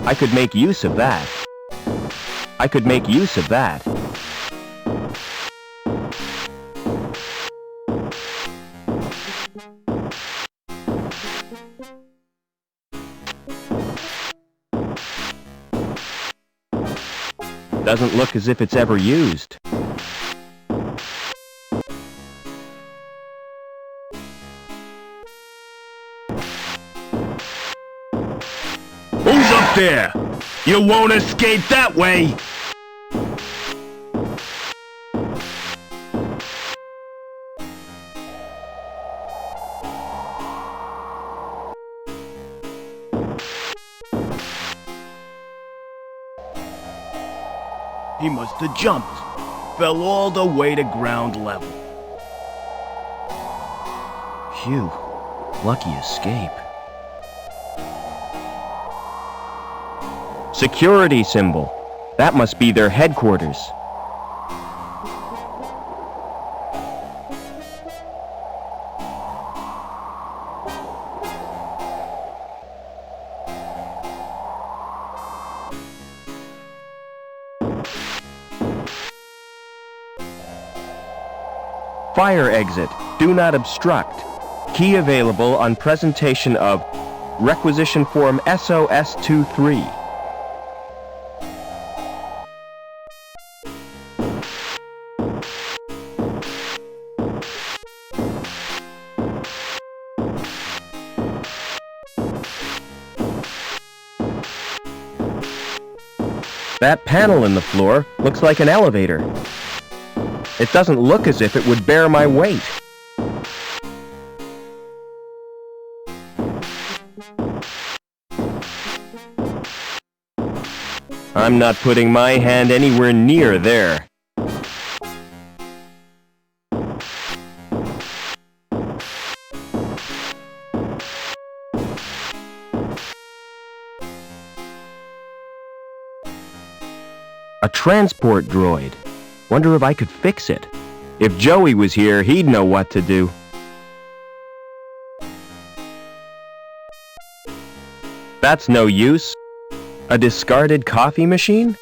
I could make use of that. I could make use of that. Doesn't look as if it's ever used. Who's up there? You won't escape that way! He must have jumped. Fell all the way to ground level. Phew. Lucky escape. Security symbol. That must be their headquarters. Fire exit. Do not obstruct. Key available on presentation of Requisition Form SOS-23. That panel in the floor looks like an elevator. It doesn't look as if it would bear my weight. I'm not putting my hand anywhere near there. A transport droid. Wonder if I could fix it. If Joey was here, he'd know what to do. That's no use. A discarded coffee machine?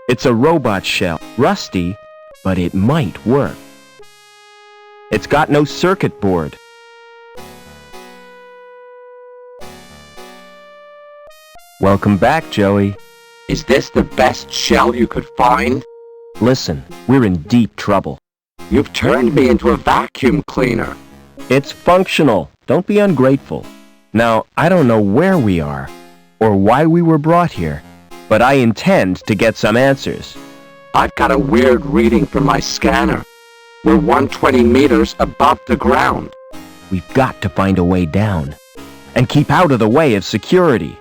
It's a robot shell. Rusty, but it might work. It's got no circuit board. Welcome back, Joey. Is this the best shell you could find? Listen, we're in deep trouble. You've turned me into a vacuum cleaner. It's functional. Don't be ungrateful. Now, I don't know where we are, or why we were brought here, but I intend to get some answers. I've got a weird reading from my scanner. We're 120 meters above the ground. We've got to find a way down, and keep out of the way of security.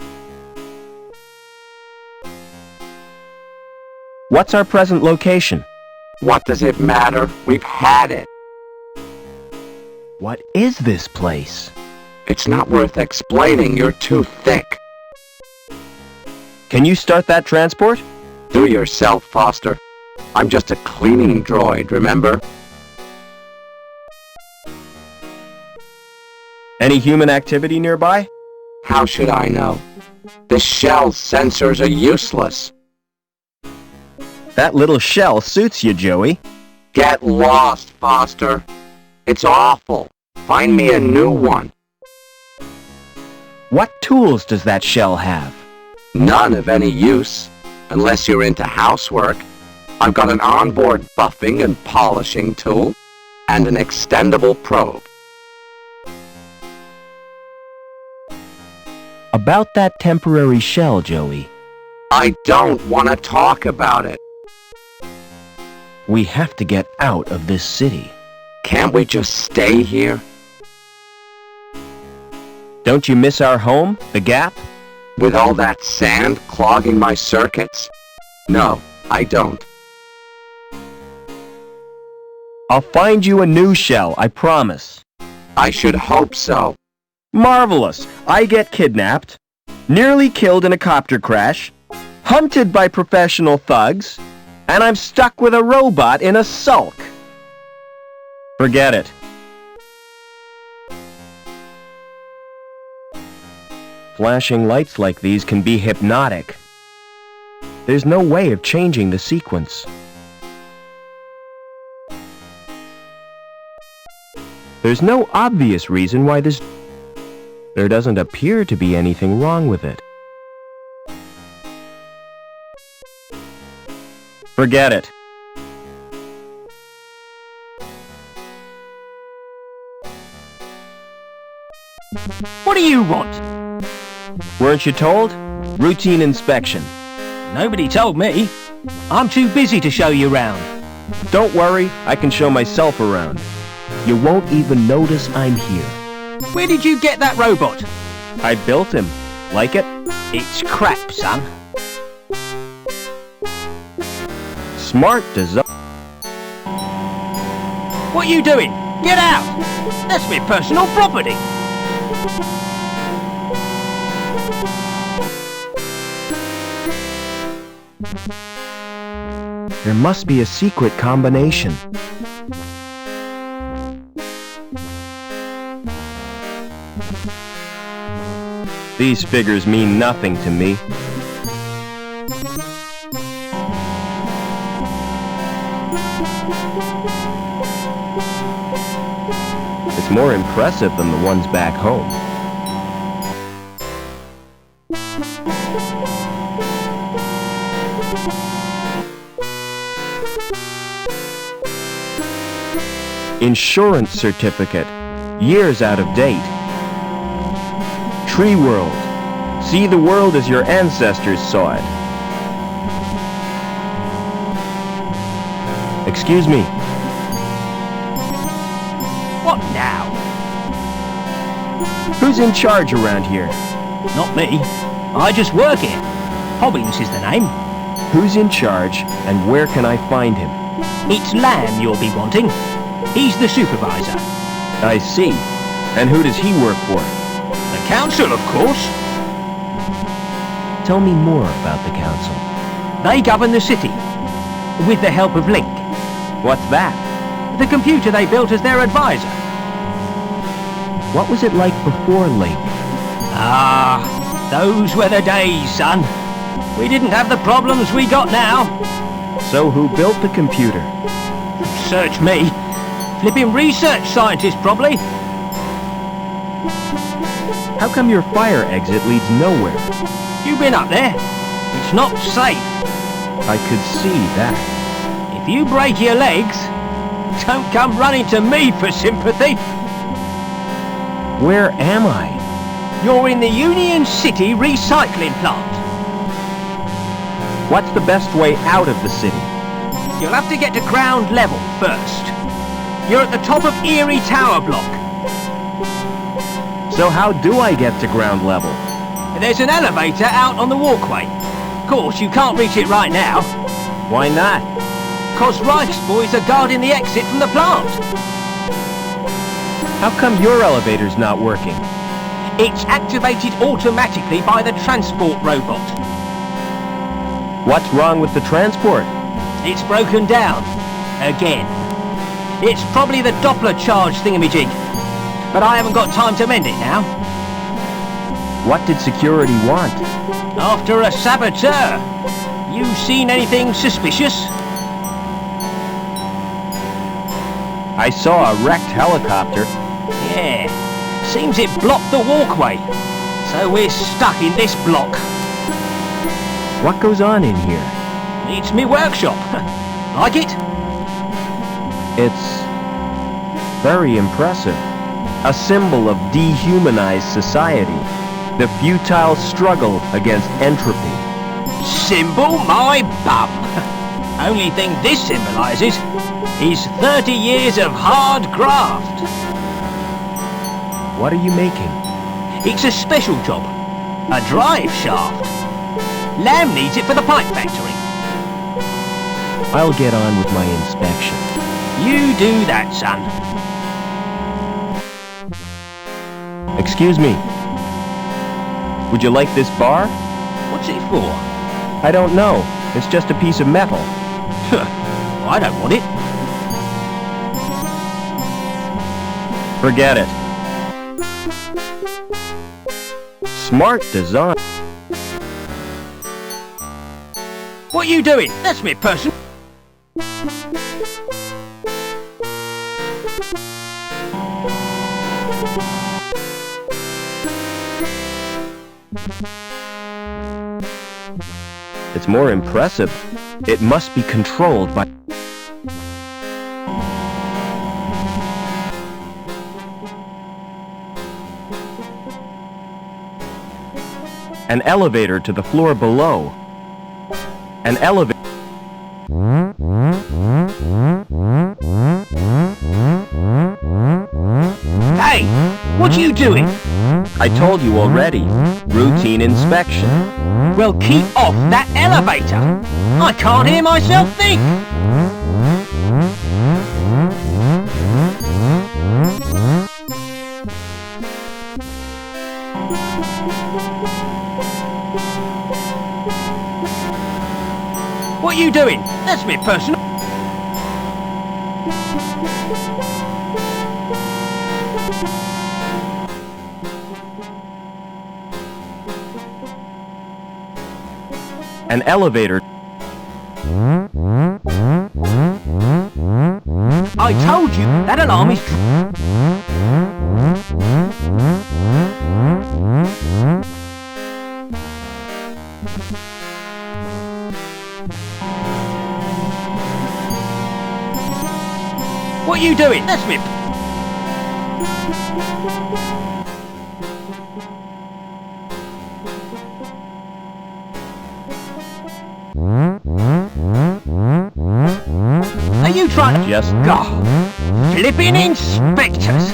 What's our present location? What does it matter? We've had it. What is this place? It's not worth explaining. You're too thick. Can you start that transport? Do yourself, Foster. I'm just a cleaning droid, remember? Any human activity nearby? How should I know? The shell sensors are useless. That little shell suits you, Joey. Get lost, Foster. It's awful. Find me a new one. What tools does that shell have? None of any use, unless you're into housework. I've got an onboard buffing and polishing tool, and an extendable probe. About that temporary shell, Joey. I don't want to talk about it. We have to get out of this city. Can't we just stay here? Don't you miss our home, the Gap? With all that sand clogging my circuits? No, I don't. I'll find you a new shell, I promise. I should hope so. Marvelous! I get kidnapped, nearly killed in a copter crash, hunted by professional thugs, and I'm stuck with a robot in a sulk. Forget it. Flashing lights like these can be hypnotic. There's no way of changing the sequence. There's no obvious reason why this... There doesn't appear to be anything wrong with it. Forget it. What do you want? Weren't you told? Routine inspection. Nobody told me. I'm too busy to show you round. Don't worry, I can show myself around. You won't even notice I'm here. Where did you get that robot? I built him. Like it? It's crap, son. Smart design. What are you doing? Get out! That's my personal property. There must be a secret combination. These figures mean nothing to me. It's more impressive than the ones back home. Insurance certificate, years out of date. Tree world. See the world as your ancestors saw it. Excuse me. What now? Who's in charge around here? Not me. I just work here. Hobbins is the name. Who's in charge and where can I find him? It's Lamb you'll be wanting. He's the supervisor. I see. And who does he work for? The council, of course. Tell me more about the council. They govern the city. With the help of Link. What's that? The computer they built as their advisor. What was it like before Link? Ah, those were the days, son. We didn't have the problems we got now. So who built the computer? Search me. Flipping research scientist, probably. How come your fire exit leads nowhere? You been up there? It's not safe. I could see that. If you break your legs, don't come running to me for sympathy. Where am I? You're in the Union City recycling plant. What's the best way out of the city? You'll have to get to ground level first. You're at the top of Erie Tower block. So how do I get to ground level? There's an elevator out on the walkway. Of course, you can't reach it right now. Why not? 'Cause Reich's boys are guarding the exit from the plant. How come your elevator's not working? It's activated automatically by the transport robot. What's wrong with the transport? It's broken down. Again. It's probably the Doppler charge thingamajig. But I haven't got time to mend it now. What did security want? After a saboteur. You seen anything suspicious? I saw a wrecked helicopter. Yeah. Seems it blocked the walkway. So we're stuck in this block. What goes on in here? It's me workshop. Like it? It's very impressive. A symbol of dehumanized society. The futile struggle against entropy. Symbol my bum. Only thing this symbolises is 30 years of hard graft. What are you making? It's a special job. A drive shaft. Lamb needs it for the pipe factory. I'll get on with my inspection. You do that, son. Excuse me. Would you like this bar? What's it for? I don't know. It's just a piece of metal. I don't want it. Forget it. Smart design. What you doing? That's me person. It's more impressive. It must be controlled by... An elevator to the floor below. An elevator... Hey, what you doing? I told you already. Routine inspection. Well, keep off that elevator. I can't hear myself think. What you doing? That's me personal. An elevator... I told you that alarm is... What you doing? That's me. Are you trying to... Just... God, flipping inspectors.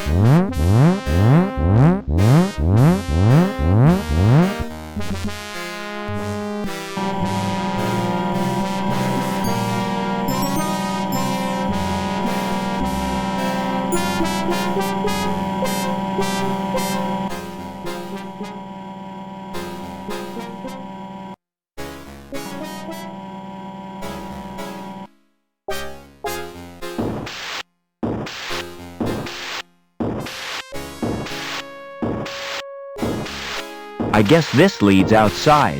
I guess this leads outside.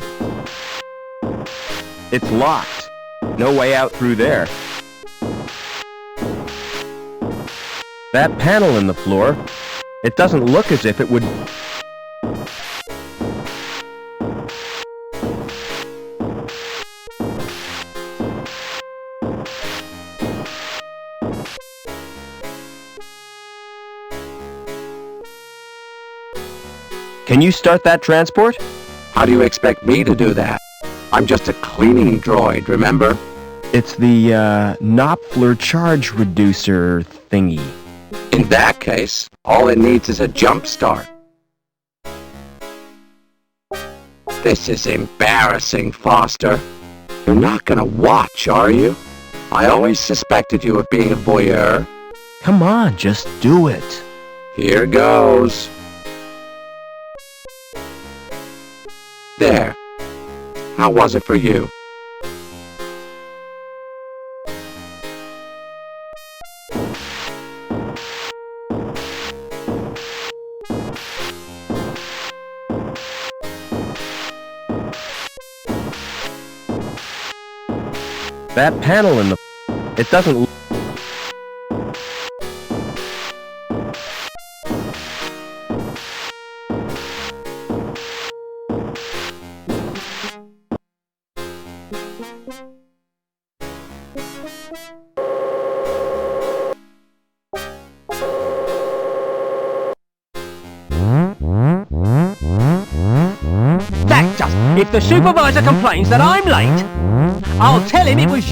It's locked. No way out through there. That panel in the floor, it doesn't look as if it would... Can you start that transport? How do you expect me to do that? I'm just a cleaning droid, remember? It's the, Knopfler charge reducer thingy. In that case, all it needs is a jump start. This is embarrassing, Foster. You're not gonna watch, are you? I always suspected you of being a voyeur. Come on, just do it. Here goes. There. How was it for you? That panel in the... It doesn't... That just... If the supervisor complains that I'm late, I'll tell him it was...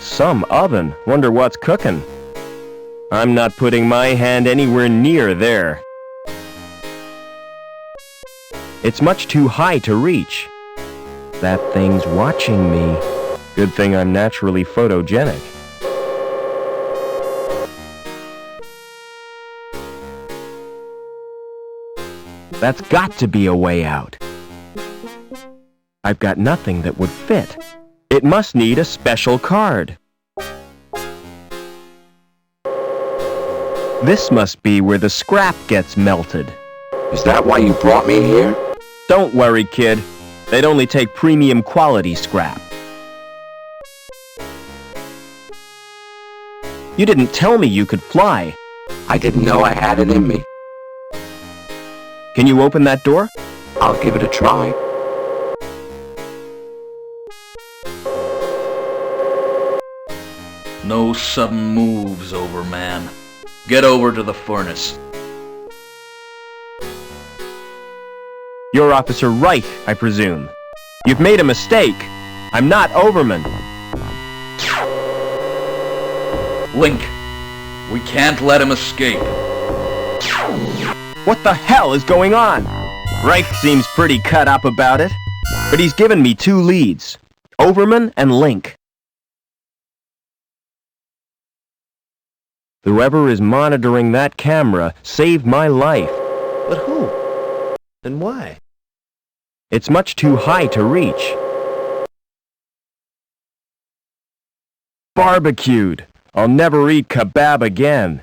Some oven. Wonder what's cooking. I'm not putting my hand anywhere near there. It's much too high to reach. That thing's watching me. Good thing I'm naturally photogenic. That's got to be a way out. I've got nothing that would fit. It must need a special card. This must be where the scrap gets melted. Is that why you brought me here? Don't worry, kid. They'd only take premium quality scrap. You didn't tell me you could fly. I didn't know I had it in me. Can you open that door? I'll give it a try. No sudden moves, Overman. Get over to the furnace. You're Officer Wright, I presume. You've made a mistake. I'm not Overman. Link, we can't let him escape. What the hell is going on? Reich seems pretty cut up about it, but he's given me 2 leads, Overman and Link. Whoever is monitoring that camera saved my life. But who? And why? It's much too high to reach. Barbecued. I'll never eat kebab again.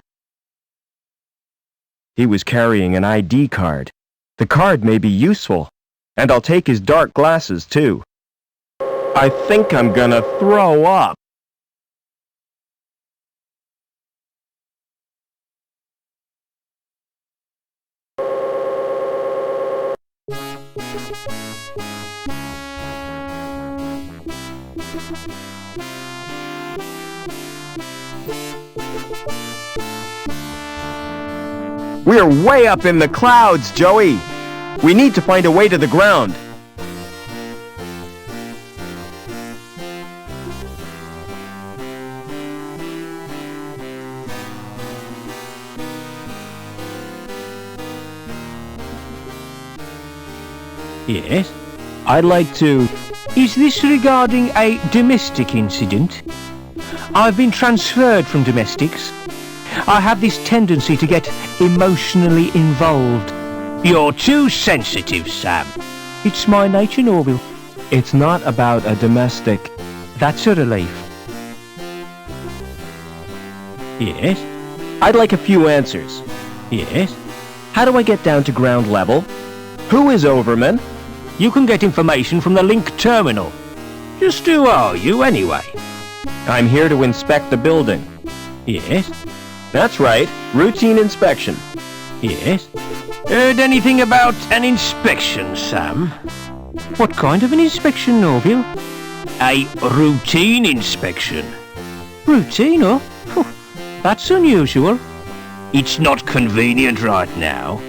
He was carrying an ID card. The card may be useful, and I'll take his dark glasses too. I think I'm gonna throw up. We're way up in the clouds, Joey. We need to find a way to the ground. Yes? I'd like to... Is this regarding a domestic incident? I've been transferred from domestics. I have this tendency to get emotionally involved. You're too sensitive, Sam. It's my nature, Norville. It's not about a domestic... That's a relief. Yes? I'd like a few answers. Yes? How do I get down to ground level? Who is Overman? You can get information from the Link terminal. Just who are you, anyway? I'm here to inspect the building. Yes? That's right. Routine inspection. Yes? Heard anything about an inspection, Sam? What kind of an inspection, Norville? A routine inspection. Routine, huh? That's unusual. It's not convenient right now.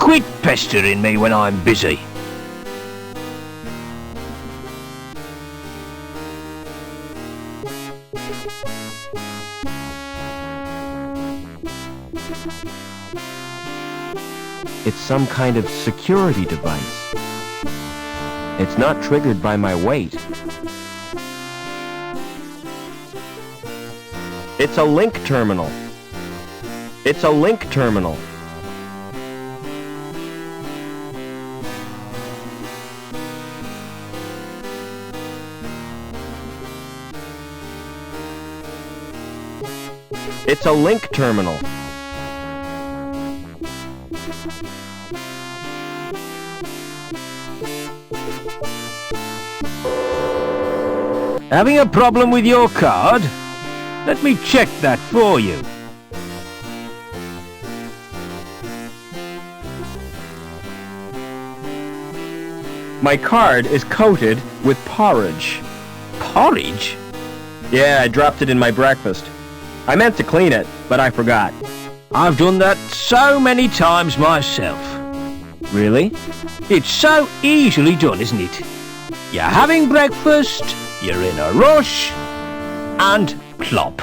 Quit pestering me when I'm busy. It's some kind of security device. It's not triggered by my weight. It's a Link terminal. It's a Link terminal. It's a Link terminal. Having a problem with your card? Let me check that for you. My card is coated with porridge. Porridge? Yeah, I dropped it in my breakfast. I meant to clean it, but I forgot. I've done that so many times myself. Really? It's so easily done, isn't it? You're having breakfast, you're in a rush, and plop.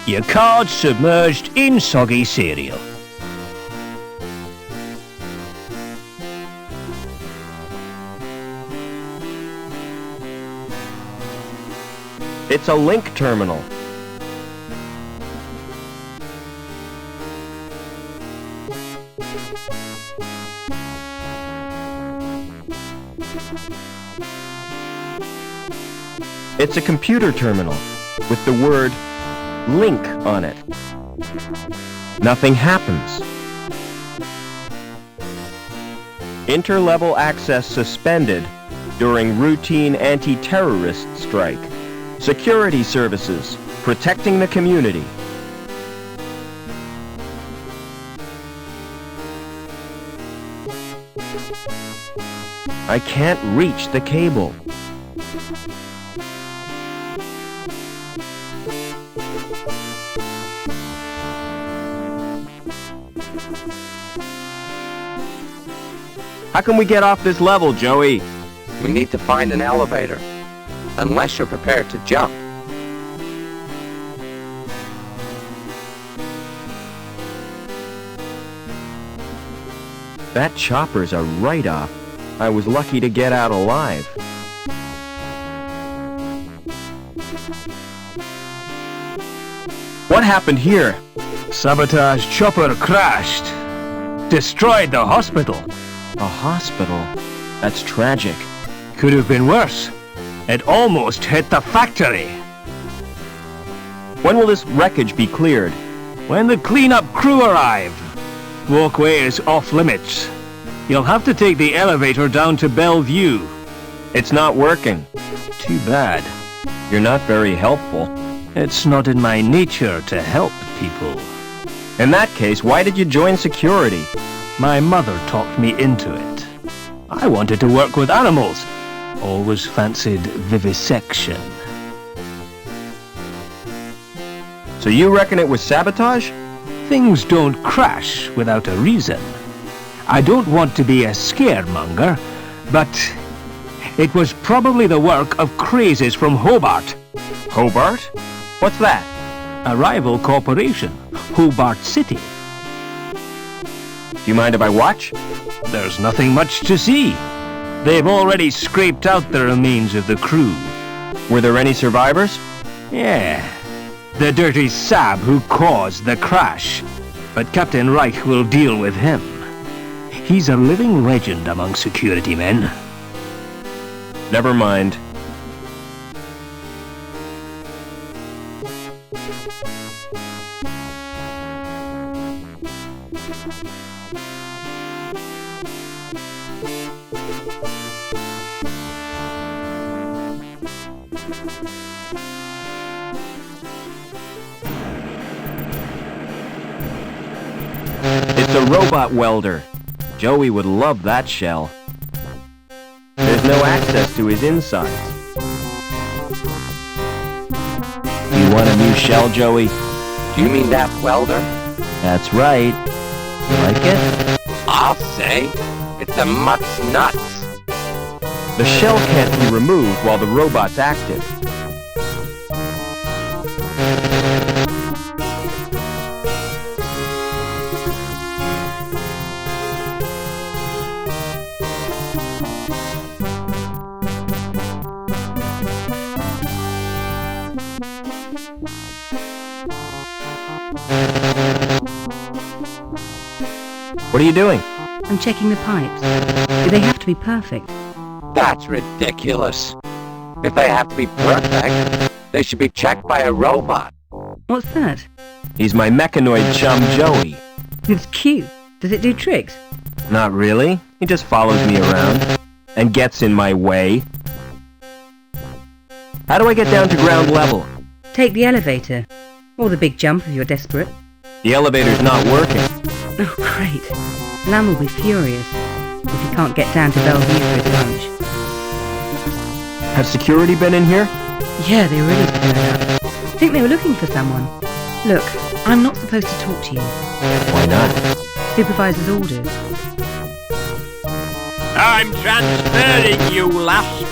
Your card submerged in soggy cereal. It's a link terminal. It's a computer terminal with the word link on it. Nothing happens. Interlevel access suspended during routine anti-terrorist strike. Security services protecting the community. I can't reach the cable. How can we get off this level, Joey? We need to find an elevator. Unless you're prepared to jump. That chopper's a write-off. I was lucky to get out alive. What happened here? Sabotage chopper crashed. Destroyed the hospital. A hospital? That's tragic. Could have been worse. It almost hit the factory. When will this wreckage be cleared? When the cleanup crew arrive. Walkway is off limits. You'll have to take the elevator down to Bellevue. It's not working. Too bad. You're not very helpful. It's not in my nature to help people. In that case, why did you join security? My mother talked me into it. I wanted to work with animals. Always fancied vivisection. So you reckon it was sabotage? Things don't crash without a reason. I don't want to be a scaremonger, but it was probably the work of crazes from Hobart. Hobart? What's that? A rival corporation, Hobart City. Do you mind if I watch? There's nothing much to see. They've already scraped out the remains of the crew. Were there any survivors? Yeah. The dirty sab who caused the crash. But Captain Reich will deal with him. He's a living legend among security men. Never mind. It's a robot welder. Joey would love that shell. There's no access to his insides. You want a new shell, Joey? Do you mean that welder? That's right. You like it? I'll say. It's a mutt's nuts. The shell can't be removed while the robot's active. What are you doing? I'm checking the pipes. Do they have to be perfect? That's ridiculous. If they have to be perfect, they should be checked by a robot. What's that? He's my mechanoid chum, Joey. It's cute. Does it do tricks? Not really. He just follows me around and gets in my way. How do I get down to ground level? Take the elevator. Or the big jump if you're desperate. The elevator's not working. Oh, great. Lamb will be furious if he can't get down to Bellevue for his lunch. Has security been in here? Yeah, they really stirred up. Think they were looking for someone. Look, I'm not supposed to talk to you. Why not? Supervisor's orders. I'm transferring you, lass.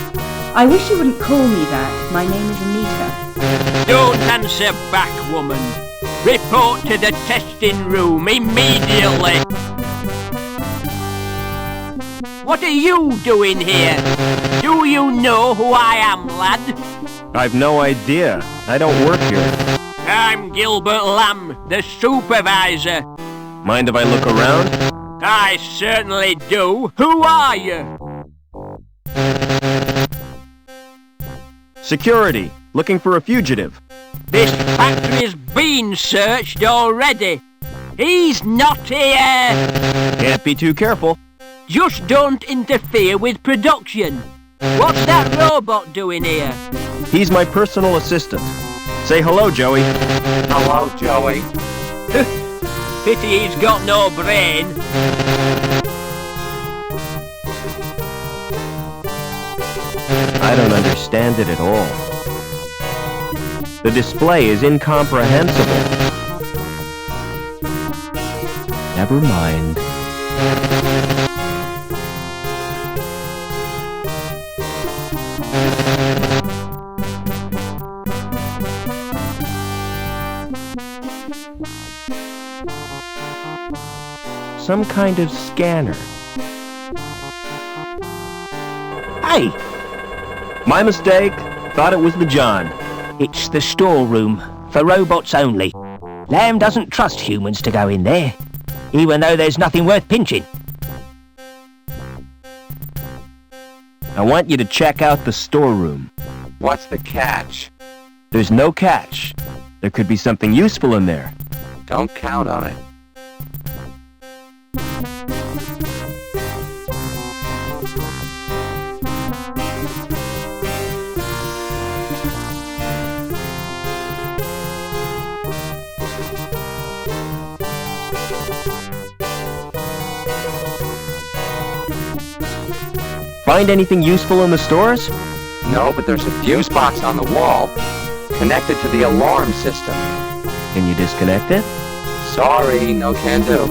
I wish you wouldn't call me that. My name is Anita. Don't answer back, woman. Report to the testing room immediately. What are you doing here? Do you know who I am, lad? I've no idea. I don't work here. I'm Gilbert Lamb, the supervisor. Mind if I look around? I certainly do. Who are you? Security. Looking for a fugitive. This factory's been searched already. He's not here. Can't be too careful. Just don't interfere with production. What's that robot doing here? He's my personal assistant. Say hello, Joey. Hello, Joey. Pity he's got no brain. I don't understand it at all. The display is incomprehensible. Never mind. Some kind of scanner. Hey, My mistake. Thought it was the John. it's the storeroom for robots only. Lamb doesn't trust humans to go in there, even though there's nothing worth pinching. I want you to check out the storeroom. What's the catch? There's no catch. There could be something useful in there. Don't count on it. Find anything useful in the stores? No, but there's a fuse box on the wall, connected to the alarm system. Can you disconnect it? Sorry, no can do.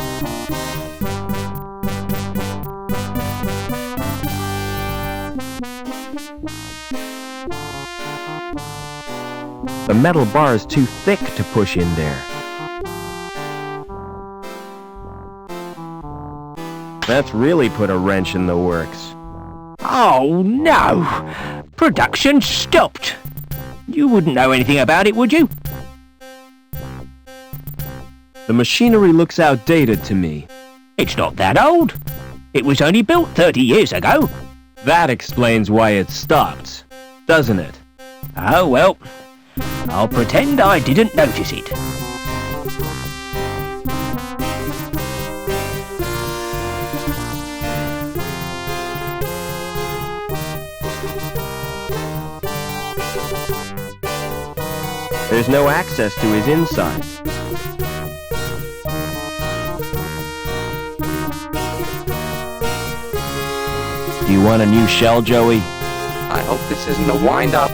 The metal bar is too thick to push in there. That's really put a wrench in the works. Oh no! Production stopped. You wouldn't know anything about it, would you? The machinery looks outdated to me. It's not that old. It was only built 30 years ago. That explains why it stopped, doesn't it? Oh well, I'll pretend I didn't notice it. There's no access to his insides. Do you want a new shell, Joey? I hope this isn't a wind-up.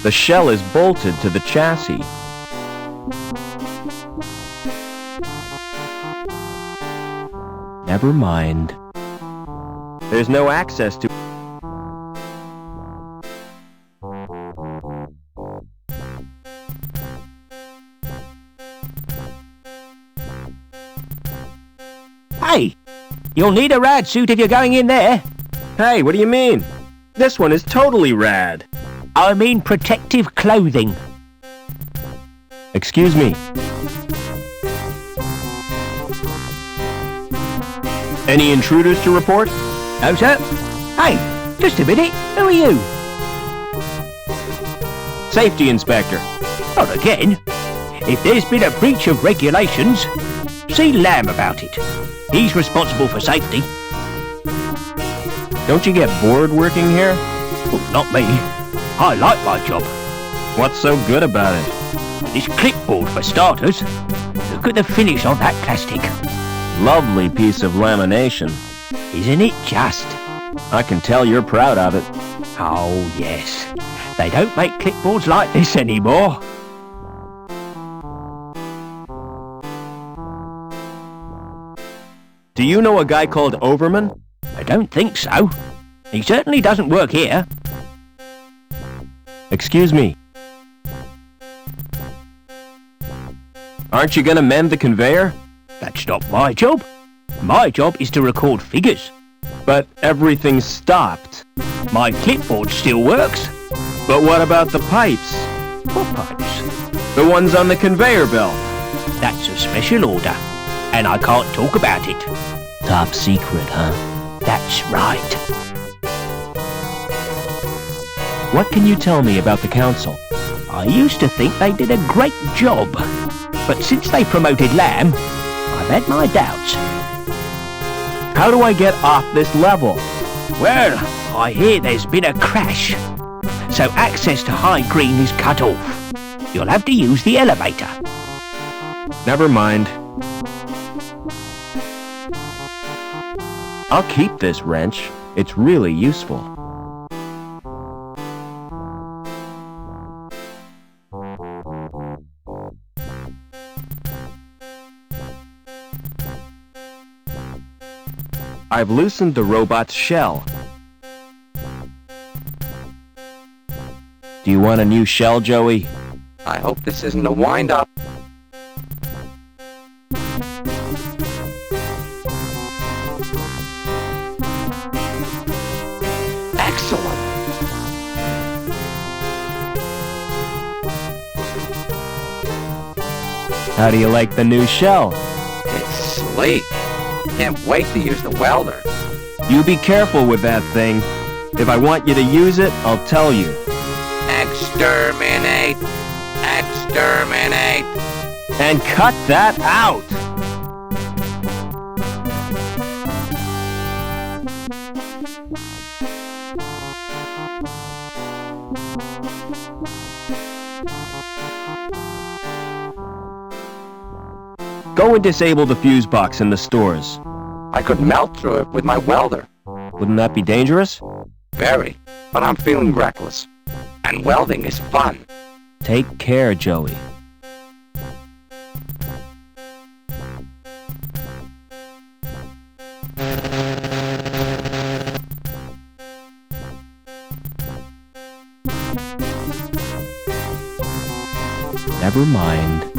The shell is bolted to the chassis. Never mind. There's no access to... Hey, you'll need a rad suit if you're going in there. Hey, what do you mean? This one is totally rad. I mean protective clothing. Excuse me. Any intruders to report? No, sir. Hey, just a minute. Who are you? Safety inspector. Not again. If there's been a breach of regulations, see Lamb about it. He's responsible for safety. Don't you get bored working here? Well, not me. I like my job. What's so good about it? This clipboard, for starters. Look at the finish on that plastic. Lovely piece of lamination. Isn't it just? I can tell you're proud of it. Oh, yes. They don't make clipboards like this anymore. Do you know a guy called Overman? I don't think so. He certainly doesn't work here. Excuse me. Aren't you gonna mend the conveyor? That's not my job. My job is to record figures. But everything's stopped. My clipboard still works. But what about the pipes? What pipes? The ones on the conveyor belt. That's a special order, and I can't talk about it. Top secret, huh? That's right. What can you tell me about the council? I used to think they did a great job, but since they promoted Lamb, I've had my doubts. How do I get off this level? Well, I hear there's been a crash, so access to High Green is cut off. You'll have to use the elevator. Never mind. I'll keep this wrench. It's really useful. I've loosened the robot's shell. Do you want a new shell, Joey? I hope this isn't a wind-up. Excellent. How do you like the new shell? It's sleek. Can't wait to use the welder. You be careful with that thing. If I want you to use it, I'll tell you. Exterminate! Exterminate! And cut that out! Go and disable the fuse box in the stores. I could melt through it with my welder. Wouldn't that be dangerous? Very, but I'm feeling reckless. And welding is fun. Take care, Joey. Never mind.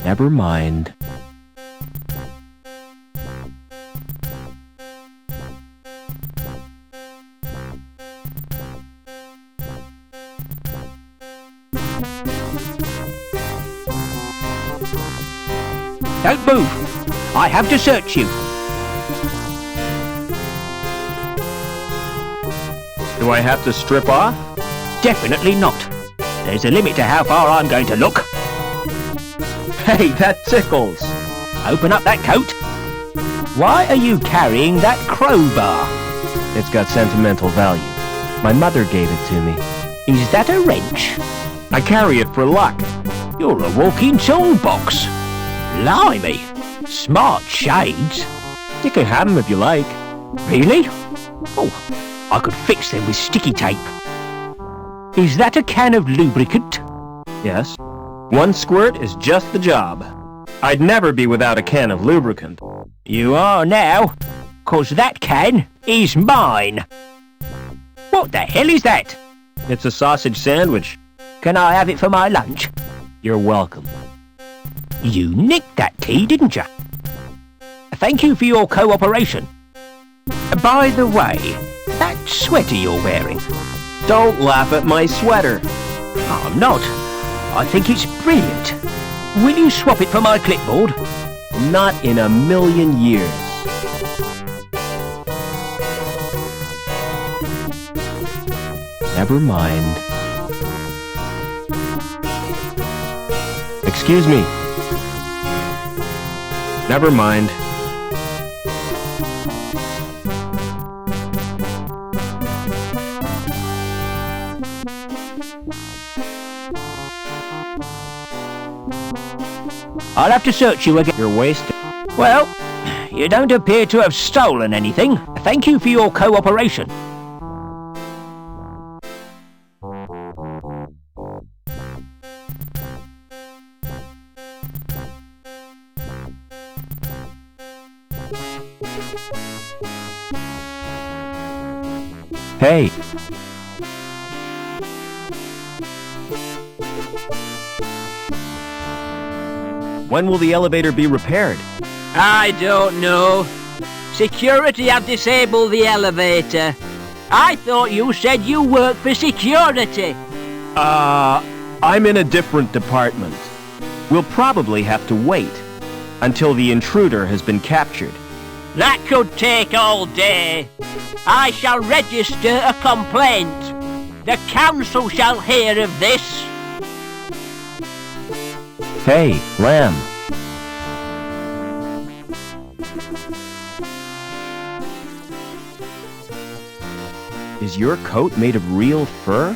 Never mind. Don't move. I have to search you. Do I have to strip off? Definitely not. There's a limit to how far I'm going to look. Hey, that tickles. Open up that coat. Why are you carrying that crowbar? It's got sentimental value. My mother gave it to me. Is that a wrench? I carry it for luck. You're a walking toolbox. Blimey. Smart shades. You can have them if you like. Really? Oh, I could fix them with sticky tape. Is that a can of lubricant? Yes. One squirt is just the job. I'd never be without a can of lubricant. You are now, 'cause that can is mine. What the hell is that? It's a sausage sandwich. Can I have it for my lunch? You're welcome. You nicked that tea, didn't you? Thank you for your cooperation. By the way, that sweater you're wearing. Don't laugh at my sweater. I'm not. I think it's brilliant. Will you swap it for my clipboard? Not in a million years. Never mind. Excuse me. Never mind. I'll have to search you again. You're wasted. Well, you don't appear to have stolen anything. Thank you for your cooperation. Hey. When will the elevator be repaired? I don't know. Security have disabled the elevator. I thought you said you work for security. I'm in a different department. We'll probably have to wait until the intruder has been captured. That could take all day. I shall register a complaint. The council shall hear of this. Hey, Lamb. Is your coat made of real fur?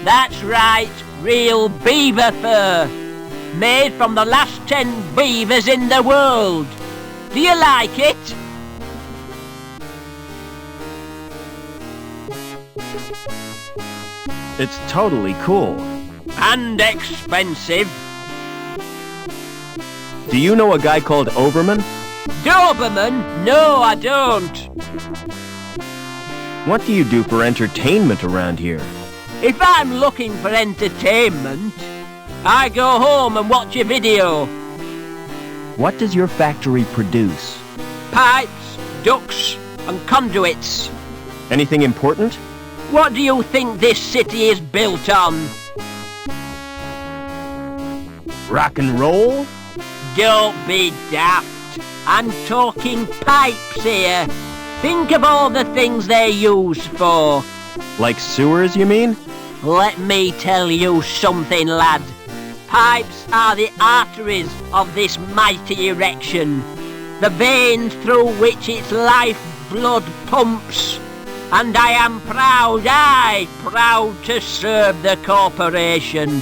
That's right, real beaver fur. Made from the last 10 beavers in the world. Do you like it? It's totally cool. And expensive. Do you know a guy called Overman? Doberman? No, I don't. What do you do for entertainment around here? If I'm looking for entertainment, I go home and watch a video. What does your factory produce? Pipes, ducts, and conduits. Anything important? What do you think this city is built on? Rock and roll? Don't be daft. I'm talking pipes here. Think of all the things they're used for. Like sewers, you mean? Let me tell you something, lad. Pipes are the arteries of this mighty erection. The veins through which its lifeblood pumps. And I am proud to serve the corporation.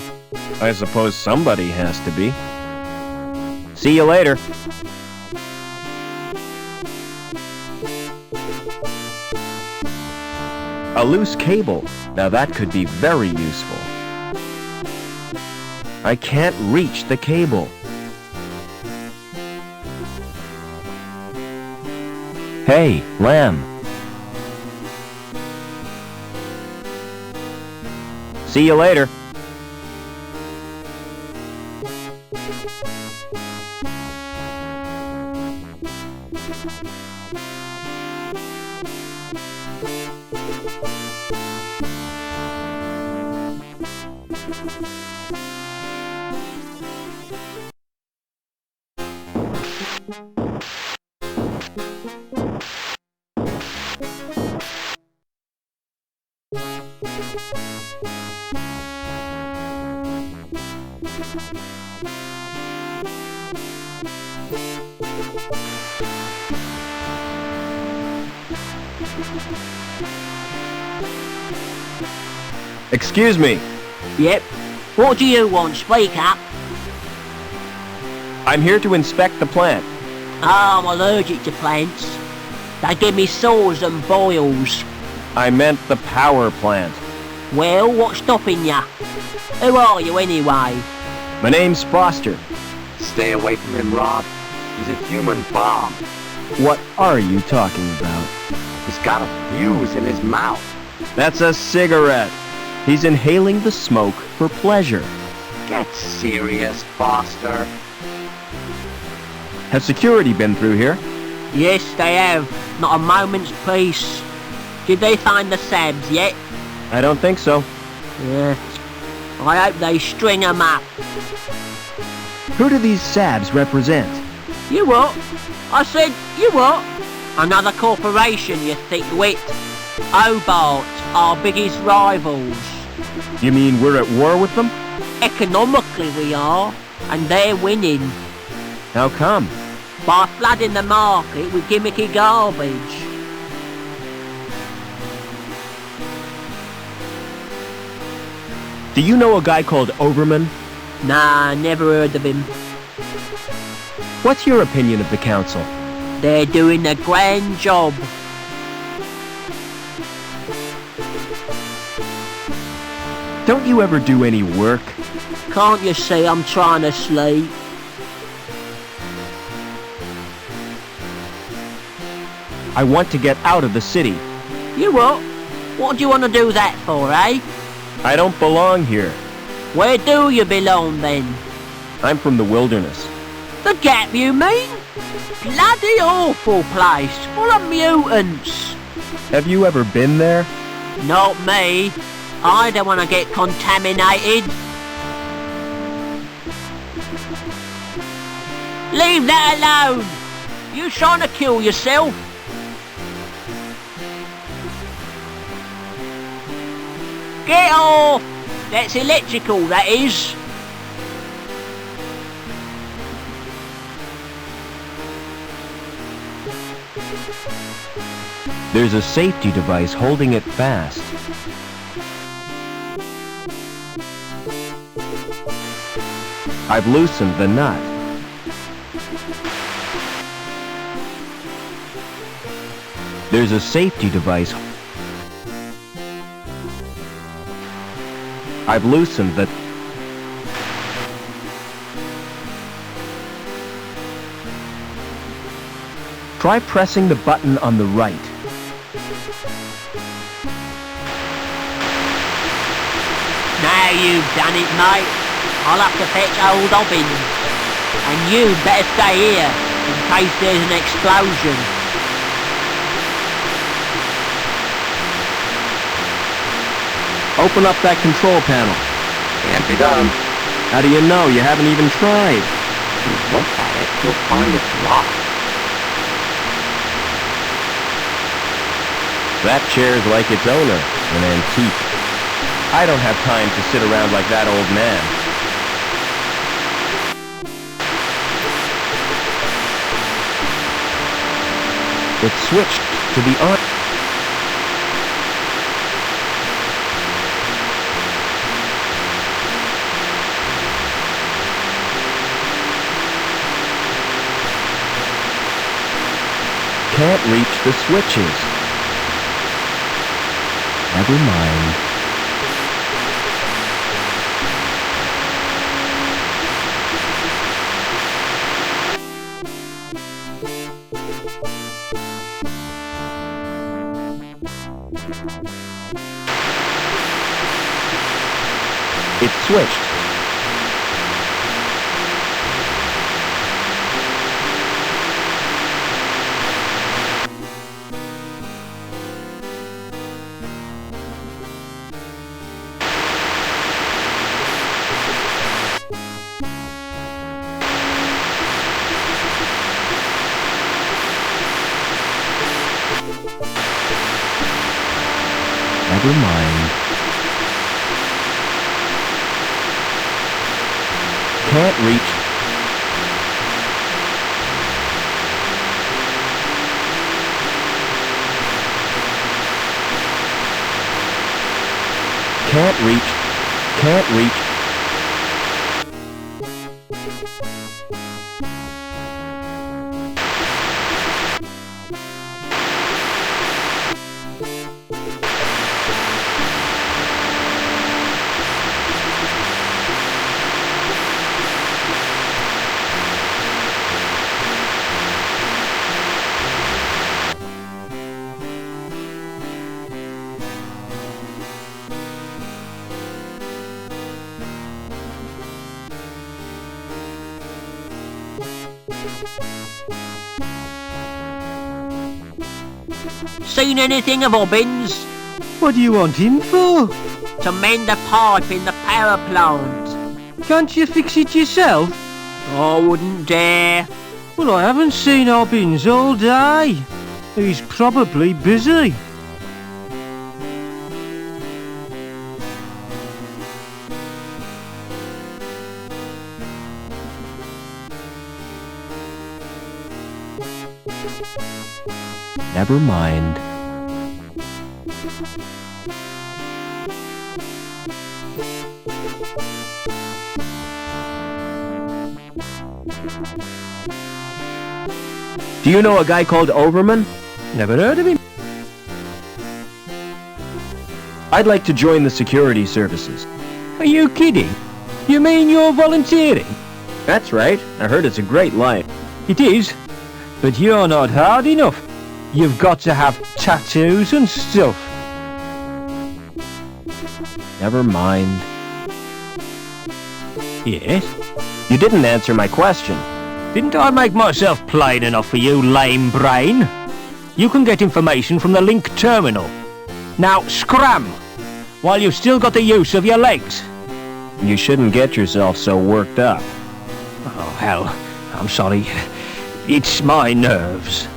I suppose somebody has to be. See you later. A loose cable. Now that could be very useful. I can't reach the cable. Hey, Lamb. See you later. Excuse me. Yep. What do you want? Speak up. I'm here to inspect the plant. I'm allergic to plants. They give me sores and boils. I meant the power plant. Well, what's stopping ya? Who are you anyway? My name's Foster. Stay away from him, Rob. He's a human bomb. What are you talking about? He's got a fuse in his mouth. That's a cigarette. He's inhaling the smoke for pleasure. Get serious, Foster. Has security been through here? Yes, they have. Not a moment's peace. Did they find the Sabs yet? I don't think so. Yeah. I hope they string 'em up. Who do these Sabs represent? You what? I said, you what? Another corporation, you thick-wit. Hobart, our biggest rivals. You mean we're at war with them? Economically we are, and they're winning. How come? By flooding the market with gimmicky garbage. Do you know a guy called Overman? Nah, never heard of him. What's your opinion of the council? They're doing a grand job. Don't you ever do any work? Can't you see I'm trying to sleep? I want to get out of the city. You what? What do you want to do that for, eh? I don't belong here. Where do you belong then? I'm from the wilderness. The Gap, you mean? Bloody awful place, full of mutants. Have you ever been there? Not me. I don't want to get contaminated. Leave that alone. You trying to kill yourself? Get off! That's electrical, that is. There's a safety device holding it fast. I've loosened the nut. There's a safety device. I've loosened the... Try pressing the button on the right. Now you've done it, mate. I'll have to fetch old Hobbins. And you'd better stay here, in case there's an explosion. Open up that control panel. Can't be done. How do you know? You haven't even tried. If you look at it, you'll find it's locked. That chair's like its owner, an antique. I don't have time to sit around like that old man. It switched to the on. Can't reach the switches. Never mind. It switched. Never mind. Can't reach. Can't reach. Can't reach. Seen anything of Hobbins? What do you want him for? to mend a pipe in the power plant. Can't you fix it yourself? I wouldn't dare. Well, I haven't seen Hobbins all day. He's probably busy. Never mind. Do you know a guy called Overman? Never heard of him. I'd like to join the security services. Are you kidding? You mean you're volunteering? That's right. I heard it's a great life. It is, but you're not hard enough. You've got to have tattoos and stuff. Never mind. Yes? You didn't answer my question. Didn't I make myself plain enough for you, lame brain? You can get information from the Link terminal. Now scram, while you've still got the use of your legs. You shouldn't get yourself so worked up. Oh, hell, I'm sorry. It's my nerves.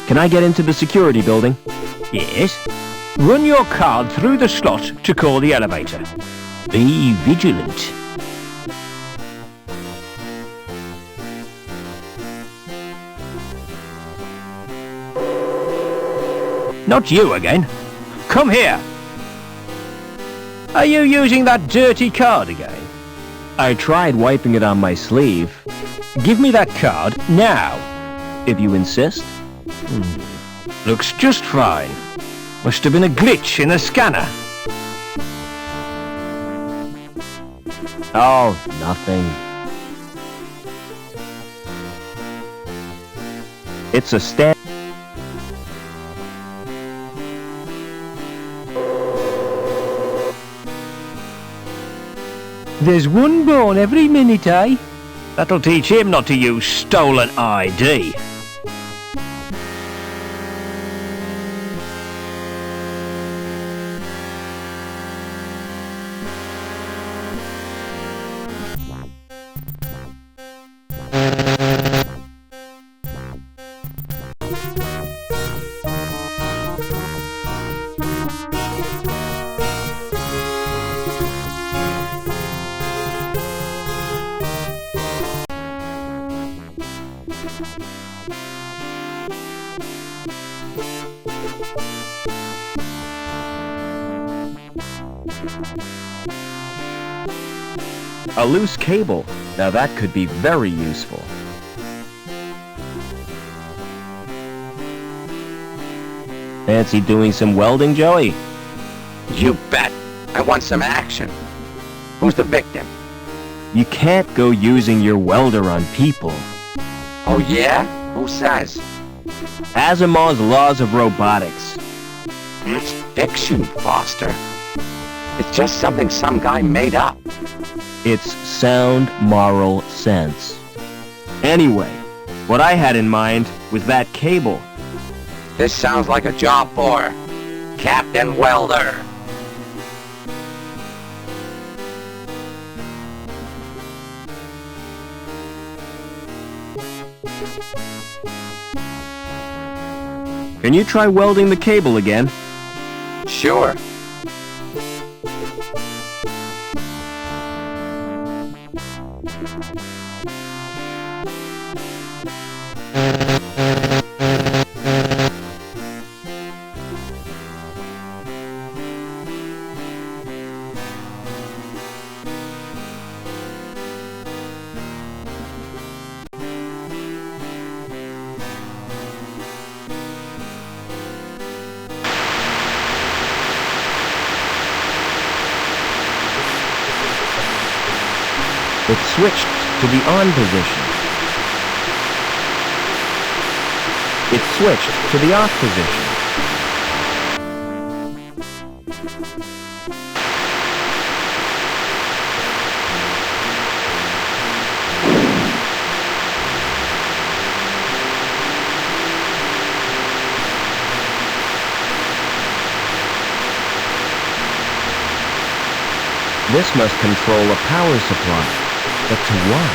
Can I get into the security building? Yes? Run your card through the slot to call the elevator. Be vigilant. Not you again. Come here. Are you using that dirty card again? I tried wiping it on my sleeve. Give me that card now. If you insist. Looks just fine. Must have been a glitch in the scanner. Oh, nothing. It's a stand. There's one born every minute, eh? That'll teach him not to use stolen ID. A loose cable. Now that could be very useful. Fancy doing some welding, Joey? You bet. I want some action. Who's the victim? You can't go using your welder on people. Oh yeah? Who says? Asimov's laws of robotics. That's fiction, Foster. It's just something some guy made up. It's sound moral sense. Anyway, what I had in mind was that cable. This sounds like a job for Captain Welder. Can you try welding the cable again? Sure. It switched to the on position. It switched to the off position. This must control a power supply. But to what?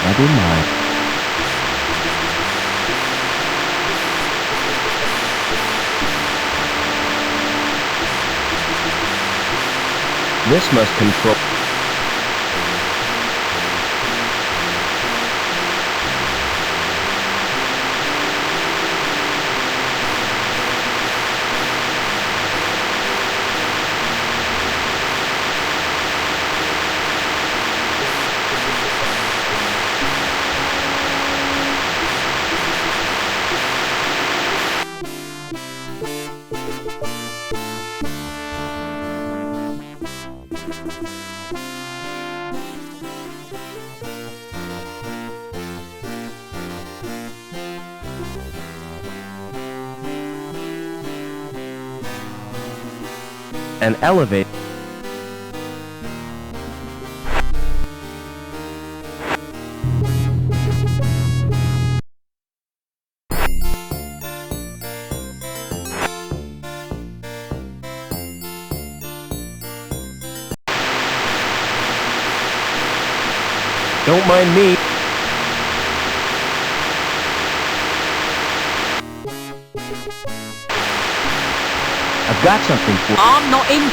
Never mind. This must control... An elevator. Don't mind me. I've got something for you. I'm not in.